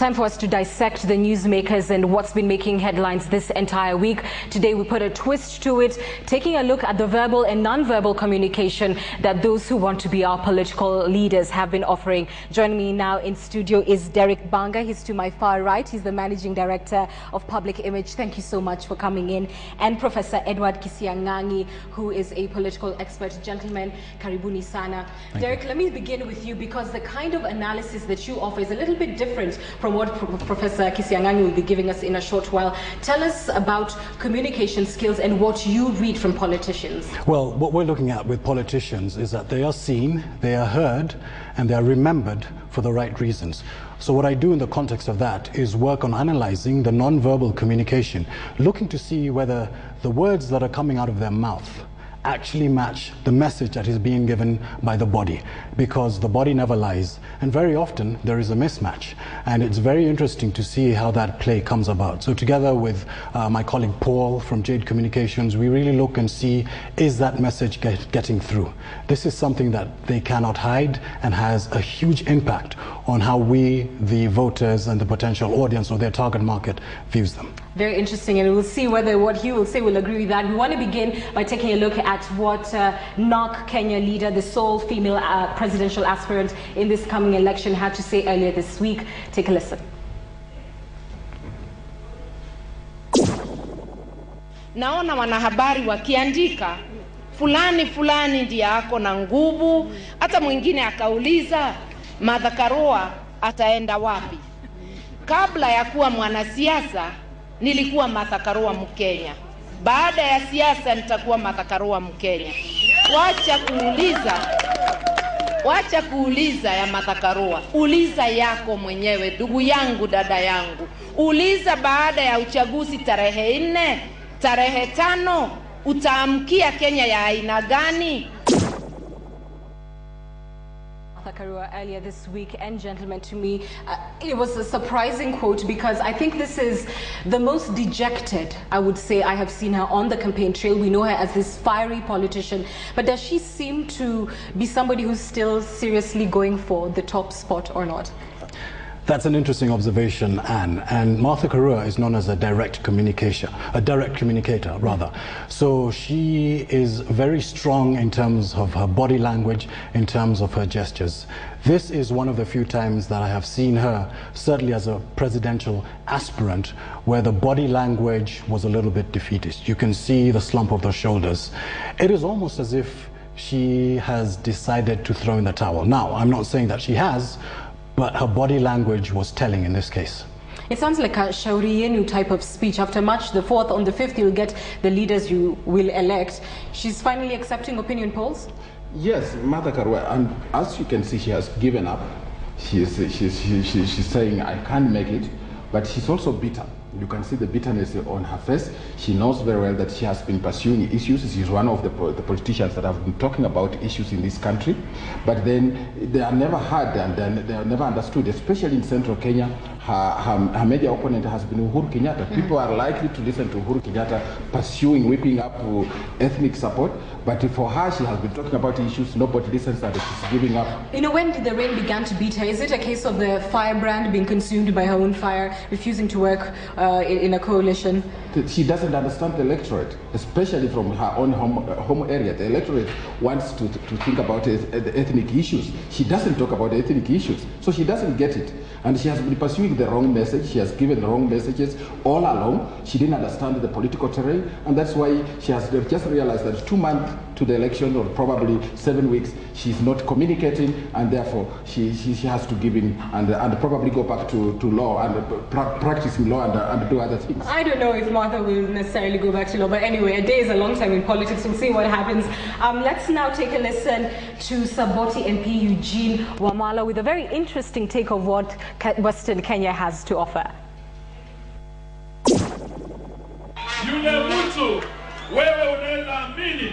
Time for us to dissect the newsmakers and what's been making headlines this entire week. Today we put a twist to it, taking a look at the verbal and non-verbal communication that those who want to be our political leaders have been offering. Joining me now in studio is Derek Banga. He's to my far right. He's the Managing Director of Public Image. Thank you so much for coming in. And Professor Edward Kisiang'ang'i, who is a political expert. Gentlemen, karibuni sana. Derek, let me begin with you because the kind of analysis that you offer is a little bit different from what Professor Kisiang'ang'i will be giving us in a short while. Tell us about communication skills and what you read from politicians. Well, what we're looking at with politicians is that they are seen, they are heard, and they are remembered for the right reasons. So what I do in the context of that is work on analyzing the non-verbal communication, looking to see whether the words that are coming out of their mouth actually match the message that is being given by the body, because the body never lies, and very often there is a mismatch, and it's very interesting to see how that play comes about. So together with my colleague Paul from Jade Communications, we really look and see, is that message getting through? This is something that they cannot hide and has a huge impact on how we, the voters and the potential audience or their target market, views them. Very interesting, and we'll see whether what he will say will agree with that. We want to begin by taking a look at what NOC Kenya leader, the sole female presidential aspirant in this coming election, had to say earlier this week. Take a listen. Naona wanahabari wakiandika fulani fulani ndiye ako na nguvu, hata mwingine akauliza Martha Karua ataenda wapi? Kabla ya kuwa mwanasiasa nilikuwa Martha Karua Mkenya. Baada ya siasa nitakuwa Martha Karua Mkenya. Wacha kuuliza ya Martha Karua. Uliza yako mwenyewe, ndugu yangu, dada yangu. Uliza baada ya uchaguzi tarehe 4, tarehe 5, utaamkia Kenya ya aina gani? Karua earlier this week, and gentlemen, to me it was a surprising quote because I think this is the most dejected, I would say, I have seen her on the campaign trail. We know her as this fiery politician, but does she seem to be somebody who's still seriously going for the top spot or not? That's an interesting observation, Anne. And Martha Karua is known as a direct communicator, rather. So she is very strong in terms of her body language, in terms of her gestures. This is one of the few times that I have seen her, certainly as a presidential aspirant, where the body language was a little bit defeatist. You can see the slump of the shoulders. It is almost as if she has decided to throw in the towel. Now, I'm not saying that she has, but her body language was telling in this case. It sounds like a shauri yenu type of speech. After March the 4th, on the 5th, you'll get the leaders you will elect. She's finally accepting opinion polls? Yes, Martha Karua, and as you can see, she has given up. She's saying, I can't make it, but she's also bitter. You can see the bitterness on her face. She knows very well that she has been pursuing issues. She's one of the politicians that have been talking about issues in this country, but then they are never heard and they are never understood, especially in central Kenya. Her major opponent has been Uhuru Kenyatta. People are likely to listen to Uhuru Kenyatta pursuing, whipping up ethnic support, but for her, she has been talking about issues, nobody listens and she's giving up. You know, when did the rain begin to beat her? Is it a case of the firebrand being consumed by her own fire, refusing to work in a coalition? She doesn't understand the electorate, especially from her own home area. The electorate wants to think about the ethnic issues. She doesn't talk about the ethnic issues, so she doesn't get it. And she has been pursuing the wrong message. She has given the wrong messages all along. She didn't understand the political terrain, and that's why she has just realized that 2 months to the election, or probably 7 weeks, she's not communicating, and therefore she has to give in and probably go back to law and practicing law and do other things. I don't know if Martha will necessarily go back to law, but anyway, a day is a long time in politics. We'll see what happens. Let's now take a listen to Saboti MP Eugene Wamalwa with a very interesting take of what Western Kenya has to offer. Yule mtu wewe unaweza amini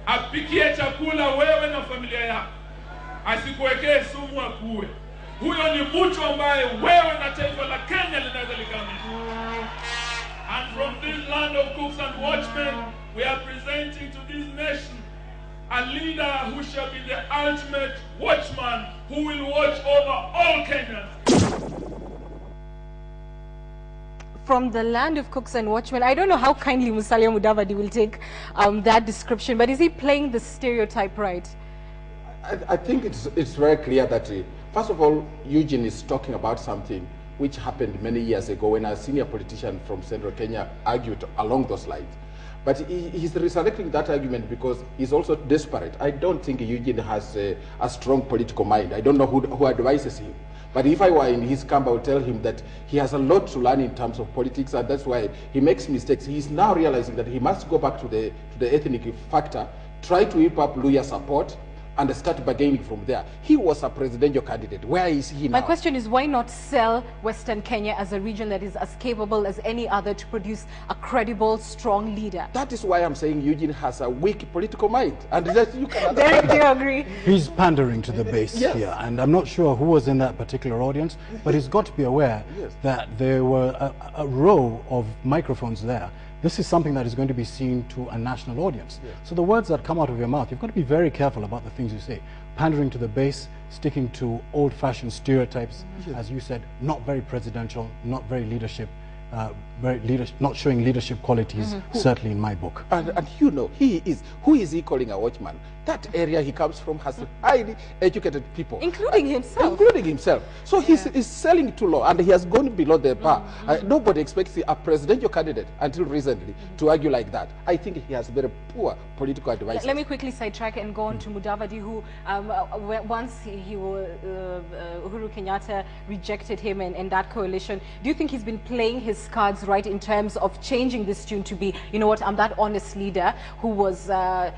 apikie chakula wewe na familia yako, asikuwekee sumu akuwe. Huyo ni mtu ambaye wewe na taifa la Kenya linaweza likamini. And from this land of cooks and watchmen, we are presenting to this nation a leader who shall be the ultimate watchman who will watch over all Kenyans. from the land of cooks and watchmen. I don't know how kindly Musalia Mudavadi will take that description, but is he playing the stereotype right? I think it's very clear that, first of all, Eugene is talking about something which happened many years ago when a senior politician from Central Kenya argued along those lines. But he's resurrecting that argument because he's also desperate. I don't think Eugene has a strong political mind. I don't know who advises him. But if I were in his camp, I would tell him that he has a lot to learn in terms of politics, and that's why he makes mistakes. He's now realizing that he must go back to the ethnic factor, try to whip up Luhya support, and start bargaining from there. He was a presidential candidate. Where is he now? My question is, why not sell Western Kenya as a region that is as capable as any other to produce a credible, strong leader? That is why I'm saying Eugene has a weak political mind. And that you can Derek, do you agree? He's pandering to the base here. And I'm not sure who was in that particular audience, but he's got to be aware that there were a row of microphones there. This is something that is going to be seen to a national audience. So the words that come out of your mouth, you've got to be very careful about the things you say. Pandering to the base, sticking to old-fashioned stereotypes, as you said, not very presidential, not very leadership, not showing leadership qualities, certainly in my book. And you know, who is he calling a watchman? That area he comes from has highly educated people. Including himself. Including himself. So he's selling too low, and he has gone below the bar. Nobody expects a presidential candidate until recently to argue like that. I think he has very poor political advice. Let me quickly sidetrack and go on to Mudavadi, who once Uhuru Kenyatta rejected him and that coalition. Do you think he's been playing his cards right in terms of changing this tune to be, you know what, I'm that honest leader who was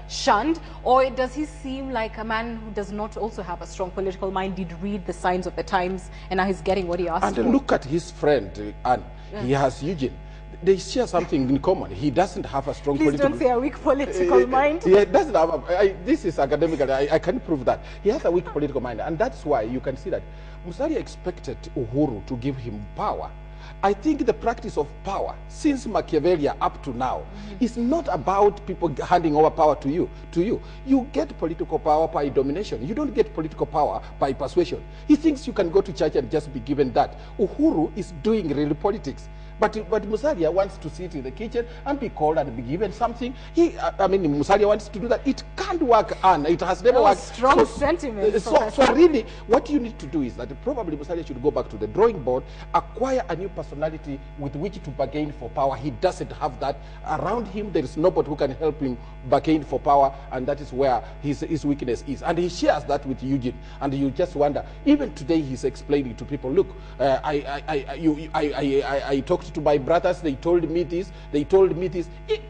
shunned? Or does he seem like a man who does not also have a strong political mind, did read the signs of the times, and now he's getting what he asked for? And look at his friend, Anne. He has Eugene. They share something in common. He doesn't have a strong political... Please don't say a weak political mind. He doesn't have this is academical. I can prove that. He has a weak political mind, and that's why you can see that Musalia expected Uhuru to give him power. I think the practice of power, since Machiavelli up to now, is not about people handing over power to you. You get political power by domination. You don't get political power by persuasion. He thinks you can go to church and just be given that. Uhuru is doing real politics. But Musalia wants to sit in the kitchen and be called and be given something. Musalia wants to do that. It can't work, Anne. It has never worked. Strong sentiment. So really, what you need to do is that probably Musalia should go back to the drawing board, acquire a new personality with which to bargain for power. He doesn't have that. Around him, there is nobody who can help him bargain for power, and that is where his weakness is. And he shares that with Eugene. And you just wonder, even today he's explaining to people, look, I talked to my brothers, they told me this,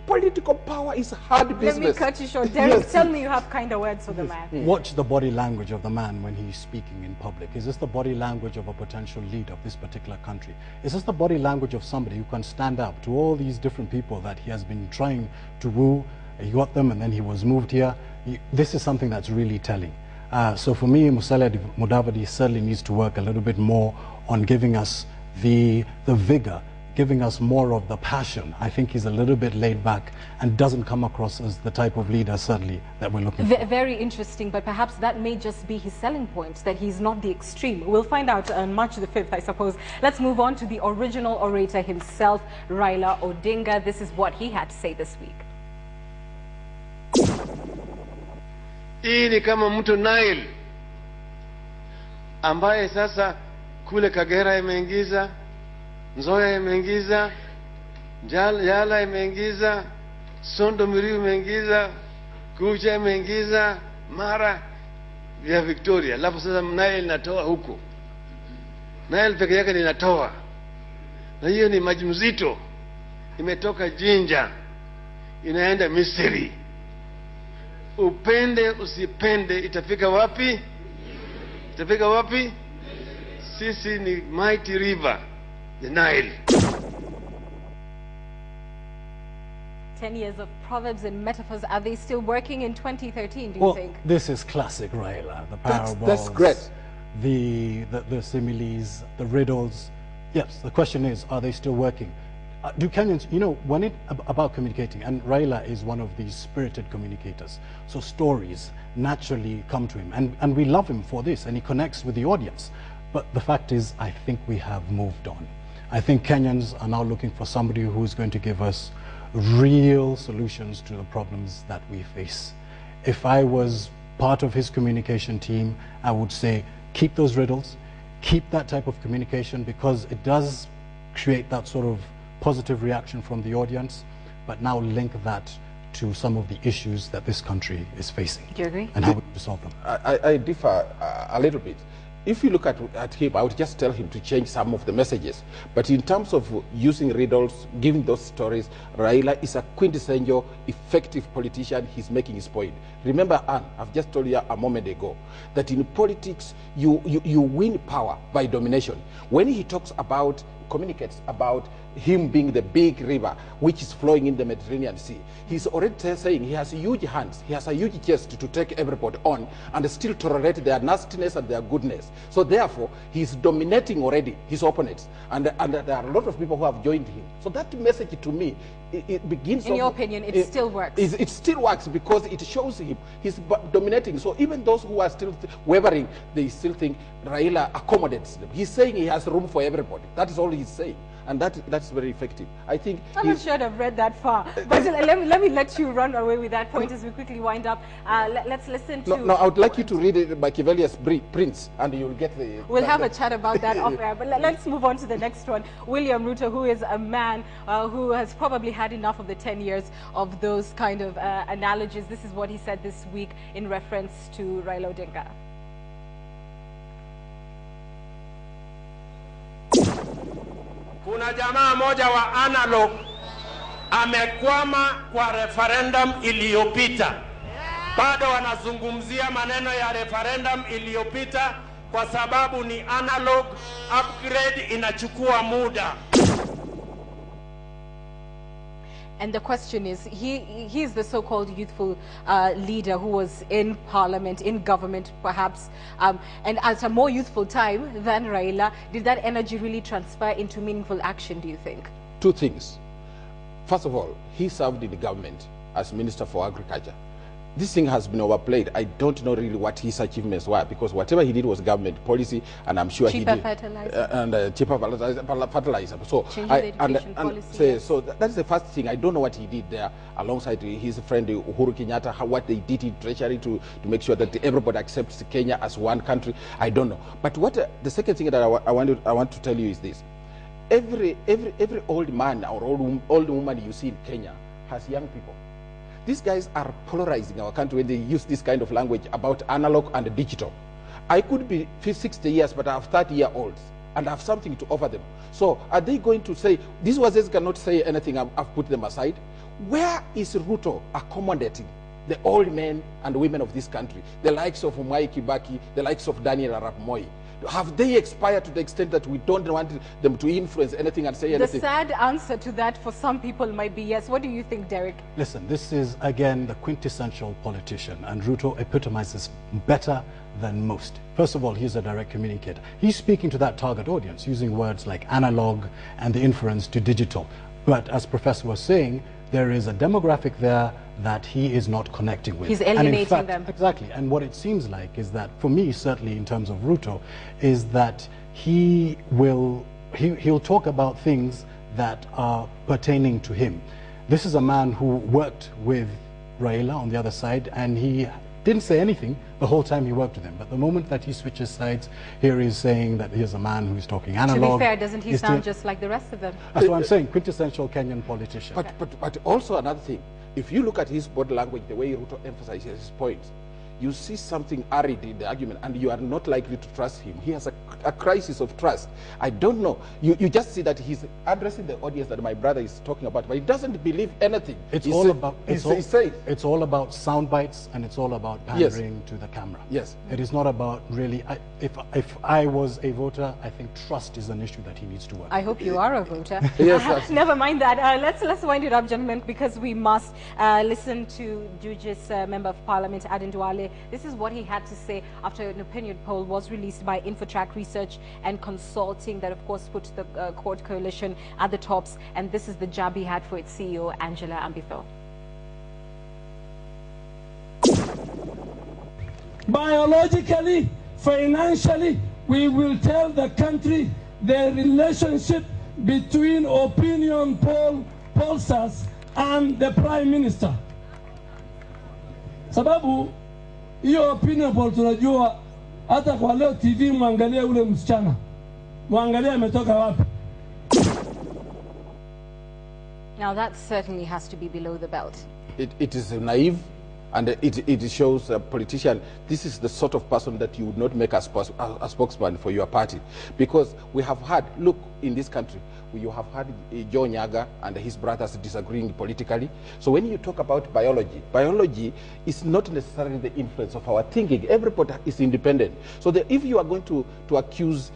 political power is hard business. Let me cut you short. Derek, tell me you have kind of words for the man. Watch the body language of the man when he's speaking in public. Is this the body language of a potential leader of this particular country? Is this the body language of somebody who can stand up to all these different people that he has been trying to woo? He got them and then he was moved here. This is something that's really telling. So for me, Musalia Mudavadi certainly needs to work a little bit more on giving us the vigor, giving us more of the passion. I think he's a little bit laid back and doesn't come across as the type of leader, certainly, that we're looking for. Very interesting, but perhaps that may just be his selling point, that he's not the extreme. We'll find out on March the 5th, I suppose. Let's move on to the original orator himself, Raila Odinga. This is what he had to say this week. Hii ni kama mto Nile ambaye sasa kule Kagera imeingiza, Nzoia imeingiza, Yala imeingiza, Sondo Miriu imeingiza, Kucha imeingiza, Mara vya Victoria. Alafu sasa Nile inatoa huko. Nile peke yake inatoa. Na hiyo ni maji mzito. Imetoka Jinja, inaenda Misri. Upende usipende itafika wapi? Itafika wapi? Sisi ni mighty river, the Nile. 10 years of proverbs and metaphors, are they still working in 2013, do you think? This is classic Raila. The parables, that's great. The similes, the riddles. Yes, the question is, are they still working? Do Kenyans, you know, when it about communicating, and Raila is one of these spirited communicators, so stories naturally come to him, and we love him for this, and he connects with the audience. But the fact is, I think we have moved on. I think Kenyans are now looking for somebody who's going to give us real solutions to the problems that we face. If I was part of his communication team, I would say keep those riddles, keep that type of communication, because it does create that sort of positive reaction from the audience, but now link that to some of the issues that this country is facing. Do you agree? And how we solve them. I differ a little bit. If you look at him, I would just tell him to change some of the messages. But in terms of using riddles, giving those stories, Raila is a quintessential, effective politician. He's making his point. Remember, Anne, I've just told you a moment ago that in politics, you win power by domination. When he communicates about him being the big river which is flowing in the Mediterranean Sea, he's already saying he has huge hands, he has a huge chest to take everybody on and still tolerate their nastiness and their goodness. So therefore, he's dominating already his opponents, and there are a lot of people who have joined him. So that message to me, it begins. In your opinion, it still works? It still works because it shows him he's dominating. So even those who are still wavering, they still think Raila accommodates them. He's saying he has room for everybody. That is all he's saying. And that's very effective. I think I'm not sure I've read that far, but let me let you run away with that point as we quickly wind up. Let's listen to. No, I would like you to read Machiavelli's Prince, and you'll get the. We'll have a chat about that off air. But let's move on to the next one. William Ruto, who is a man who has probably had enough of the 10 years of those kind of analogies. This is what he said this week in reference to Raila Odinga. Kuna jamaa moja wa analog amekwama kwa referendum iliyopita. Bado wanazungumzia maneno ya referendum iliyopita kwa sababu ni analog, upgrade inachukua muda. And the question is, he is the so-called youthful leader who was in parliament, in government perhaps, and at a more youthful time than Raila. Did that energy really transfer into meaningful action, do you think? Two things. First of all, he served in the government as Minister for Agriculture. This thing has been overplayed. I don't know really what his achievements were, because whatever he did was government policy, and I'm sure cheaper he did. Fertilizer. And cheaper fertilizer. So changing the education policy. So that's the first thing. I don't know what he did there alongside his friend Uhuru Kenyatta, what they did in Treasury to make sure that everybody accepts Kenya as one country. I don't know. But what the second thing that I want to tell you is this. Every old man or old woman you see in Kenya has young people. These guys are polarizing our country when they use this kind of language about analog and digital. I could be 60 years, but I have 30-year-olds, and I have something to offer them. So are they going to say, these ones cannot say anything, I've put them aside? Where is Ruto accommodating the old men and women of this country, the likes of Mwai Kibaki, the likes of Daniel Arap Moi? Have they expired to the extent that we don't want them to influence anything and say anything? The sad answer to that for some people might be yes. What do you think, Derek? Listen, this is, again, the quintessential politician, and Ruto epitomizes better than most. First of all, he's a direct communicator. He's speaking to that target audience using words like analog and the inference to digital. But as Professor was saying, there is a demographic there that he is not connecting with. He's alienating and in fact, them. Exactly. And what it seems like is that, for me, certainly in terms of Ruto, is that he'll talk about things that are pertaining to him. This is a man who worked with Raila on the other side, and he didn't say anything the whole time he worked with him. But the moment that he switches sides, here he's saying that here's a man who's talking analog. To be fair, doesn't he sound just like the rest of them? That's what I'm saying, quintessential Kenyan politician. But also another thing, if you look at his body language, the way Ruto emphasizes his points, you see something arid in the argument, and you are not likely to trust him. He has a crisis of trust. I don't know. You just see that he's addressing the audience that my brother is talking about, but he doesn't believe anything. It's all about sound bites, and it's all about pandering to the camera. Yes. It is not about really, if I was a voter, I think trust is an issue that he needs to work. I hope you are a voter. Yes, never mind that. Let's wind it up, gentlemen, because we must listen to Juji's Member of Parliament, Aden Duale. This is what he had to say after an opinion poll was released by Infotrack Research and Consulting that, of course, put the Court Coalition at the tops. And this is the jab he had for its CEO, Angela Ambitho. Biologically, financially, we will tell the country the relationship between opinion pollsters and the Prime Minister. Sababu hiyo opinion poll tunajua, hata kwa leo TV muangalie ule msichana, muangalie ametoka wapi. Now that certainly has to be below the belt. It is naive, and it shows a politician. This is the sort of person that you would not make a spokesman for your party, because we have had, look, in this country, you have had Joe Nyaga and his brothers disagreeing politically. So when you talk about biology is not necessarily the influence of our thinking. Everybody is independent. So if you are going to accuse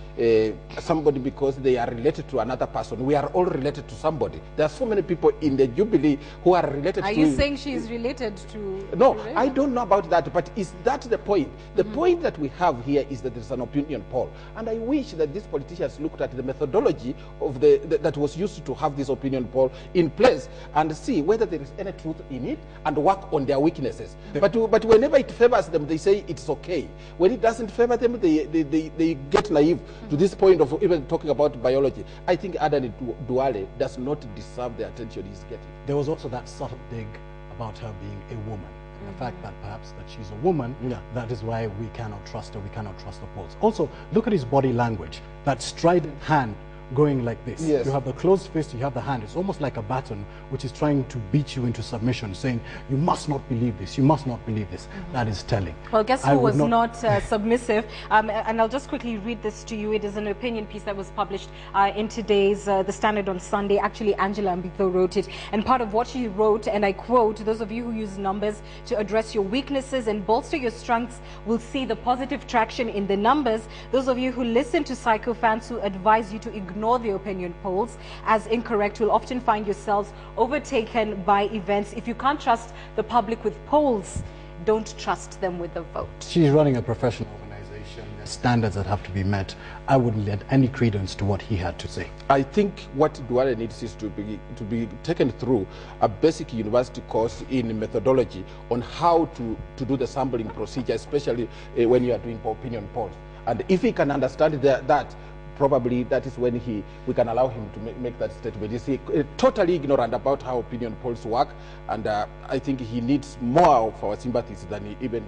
somebody because they are related to another person, we are all related to somebody. There are so many people in the Jubilee who are related to... Are you saying she is related to... No, I don't know about that, but is that the point? The point that we have here is that there's an opinion poll. And I wish that these politicians looked at the methodology of that was used to have this opinion poll in place and see whether there is any truth in it and work on their weaknesses. But whenever it favors them, they say it's okay. When it doesn't favor them, they get naive to this point of even talking about biology. I think Adan Duale does not deserve the attention he's getting. There was also that subtle dig about her being a woman. The fact that perhaps that she's a woman, that is why we cannot trust her, we cannot trust the polls. Also, look at his body language, that strident hand going like this. Yes. You have the closed fist, you have the hand. It's almost like a baton which is trying to beat you into submission, saying, you must not believe this, you must not believe this. That is telling. Well, guess who was not submissive? And I'll just quickly read this to you. It is an opinion piece that was published in today's The Standard on Sunday. Actually, Angela Mbitho wrote it. And part of what she wrote, and I quote, those of you who use numbers to address your weaknesses and bolster your strengths will see the positive traction in the numbers. Those of you who listen to psychophants who advise you to ignore the opinion polls as incorrect will often find yourselves overtaken by events. If you can't trust the public with polls, don't trust them with the vote. She's running a professional organization. There's standards that have to be met. I wouldn't lend any credence to what he had to say. I think what Duale needs is to be taken through a basic university course in methodology on how to do the sampling procedure, especially when you are doing opinion polls. And if he can understand that, probably that is when we can allow him to make that statement. He's totally ignorant about how opinion polls work, and I think he needs more of our sympathies than even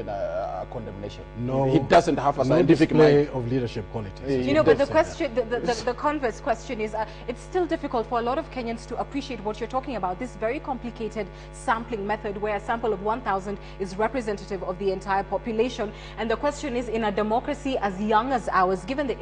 a condemnation. No, he doesn't have a scientific display mind of leadership qualities. You know, but the question, the converse question is, it's still difficult for a lot of Kenyans to appreciate what you're talking about. This very complicated sampling method, where a sample of 1,000 is representative of the entire population, and the question is, in a democracy as young as ours, given the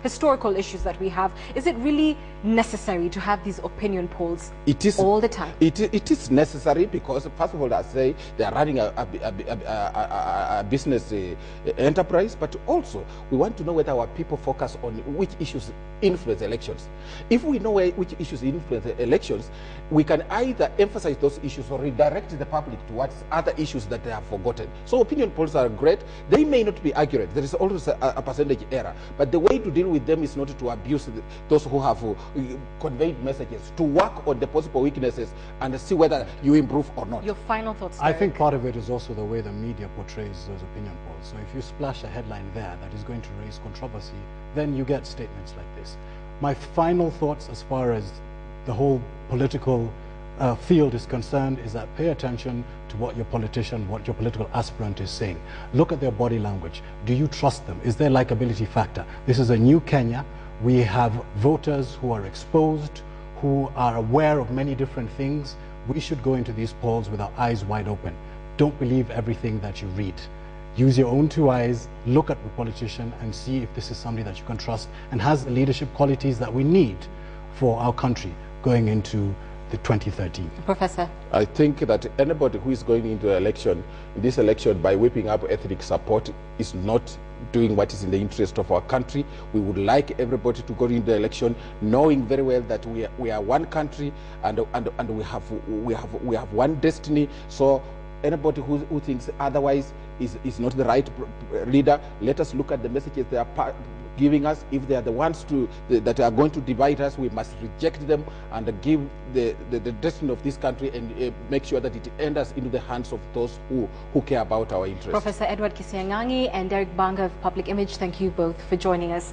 historical issues that we have, is it really necessary to have these opinion polls all the time? It is necessary because, first of all, I say they are running a business enterprise, but also we want to know whether our people focus on which issues influence elections. If we know which issues influence elections, we can either emphasize those issues or redirect the public towards other issues that they have forgotten. So opinion polls are great. They may not be accurate. There is always a percentage error. But the way to deal with them is not to abuse those who have conveyed messages, to work on the possible weaknesses and see whether you improve or not. Your final thoughts, Derek? I think part of it is also the way the media portrays those opinion polls. So if you splash a headline there that is going to raise controversy, then you get statements like this. My final thoughts as far as the whole political field is concerned is that pay attention to what your politician, what your political aspirant is saying. Look at their body language. Do you trust them? Is there likability factor? This is a new Kenya. We have voters who are exposed, who are aware of many different things. We should go into these polls with our eyes wide open. Don't believe everything that you read. Use your own two eyes, look at the politician and see if this is somebody that you can trust and has the leadership qualities that we need for our country going into the 2013. Professor? I think that anybody who is going into this election by whipping up ethnic support is not doing what is in the interest of our country. We would like everybody to go into the election knowing very well that we are one country and we have one destiny. So anybody who thinks otherwise is not the right leader. Let us look at the messages they are giving us. If they are the ones that are going to divide us, we must reject them and give the destiny of this country and make sure that it enters into the hands of those who care about our interests. Professor Edward Kisiang'ang'i and Derek Banga of Public Image, thank you both for joining us.